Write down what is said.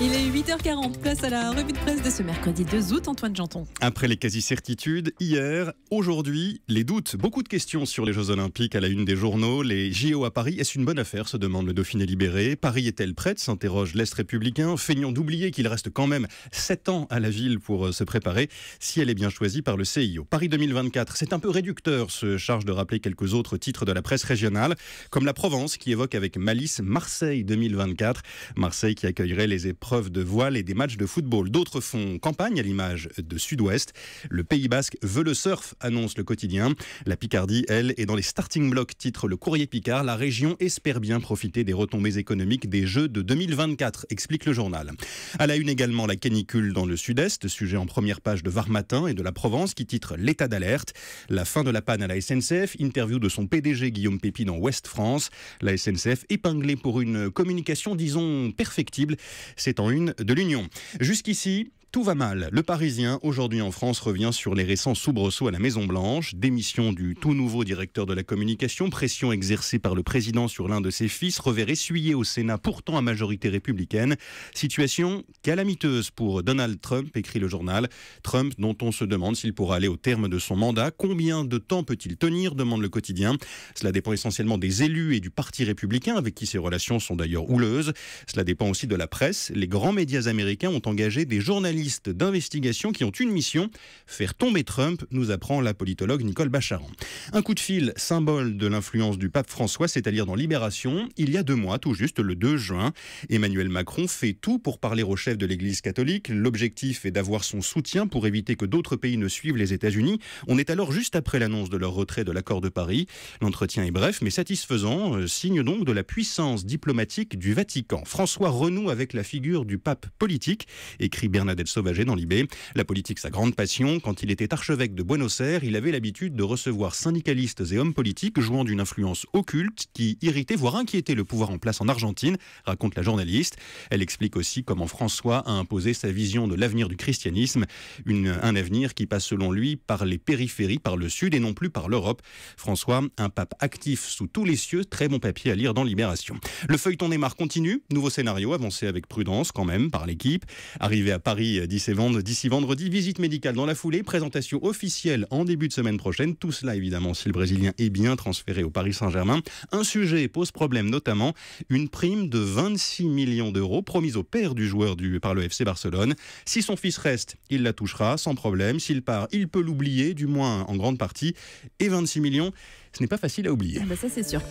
Il est 8h40, place à la revue de presse de ce mercredi 2 août, Antoine Janton. Après les quasi-certitudes, hier, aujourd'hui, les doutes. Beaucoup de questions sur les Jeux Olympiques à la une des journaux. Les JO à Paris, est-ce une bonne affaire, se demande le Dauphiné libéré. Paris est-elle prête, s'interroge l'Est républicain. Feignons d'oublier qu'il reste quand même 7 ans à la ville pour se préparer, si elle est bien choisie par le CIO. Paris 2024, c'est un peu réducteur, se charge de rappeler quelques autres titres de la presse régionale, comme la Provence qui évoque avec malice Marseille 2024. Marseille qui accueillerait les épreuves de voile et des matchs de football. D'autres font campagne à l'image de Sud-Ouest. Le Pays Basque veut le surf, annonce le quotidien. La Picardie, elle, est dans les starting blocks, titre le Courrier Picard. La région espère bien profiter des retombées économiques des Jeux de 2024, explique le journal. À la une également, la canicule dans le Sud-Est, sujet en première page de Var Matin et de la Provence qui titre l'état d'alerte. La fin de la panne à la SNCF, interview de son PDG Guillaume Pépi dans Ouest France. La SNCF épinglée pour une communication, disons, perfectible. C'est en une de l'Union. Jusqu'ici, tout va mal. Le Parisien, aujourd'hui en France, revient sur les récents soubresauts à la Maison-Blanche. Démission du tout nouveau directeur de la communication, pression exercée par le président sur l'un de ses fils, revers essuyé au Sénat, pourtant à majorité républicaine. Situation calamiteuse pour Donald Trump, écrit le journal. Trump, dont on se demande s'il pourra aller au terme de son mandat. Combien de temps peut-il tenir, demande le quotidien. Cela dépend essentiellement des élus et du parti républicain, avec qui ses relations sont d'ailleurs houleuses. Cela dépend aussi de la presse. Les grands médias américains ont engagé des journalistes d'investigation qui ont une mission, faire tomber Trump, nous apprend la politologue Nicole Bacharan. Un coup de fil, symbole de l'influence du pape François, c'est à lire dans Libération. Il y a 2 mois, tout juste le 2 juin, Emmanuel Macron fait tout pour parler au chef de l'Église catholique. L'objectif est d'avoir son soutien pour éviter que d'autres pays ne suivent les États-Unis. On est alors juste après l'annonce de leur retrait de l'accord de Paris. L'entretien est bref mais satisfaisant, signe donc de la puissance diplomatique du Vatican. François renoue avec la figure du pape politique, écrit Bernadette Sauvager dans Libé. La politique, sa grande passion. Quand il était archevêque de Buenos Aires, il avait l'habitude de recevoir syndicalistes et hommes politiques jouant d'une influence occulte qui irritait, voire inquiétait le pouvoir en place en Argentine, raconte la journaliste. Elle explique aussi comment François a imposé sa vision de l'avenir du christianisme, un avenir qui passe selon lui par les périphéries, par le sud et non plus par l'Europe. François, un pape actif sous tous les cieux, très bon papier à lire dans Libération. Le feuilleton Neymar continue, nouveau scénario avancé avec prudence quand même par l'équipe. Arrivé à Paris d'ici vendredi, visite médicale dans la foulée, présentation officielle en début de semaine prochaine. Tout cela évidemment si le Brésilien est bien transféré au Paris Saint-Germain. Un sujet pose problème, notamment une prime de 26 millions d'euros promise au père du joueur par le FC Barcelone. Si son fils reste, il la touchera sans problème. S'il part, il peut l'oublier, du moins en grande partie. Et 26 millions, ce n'est pas facile à oublier. Ça c'est sûr.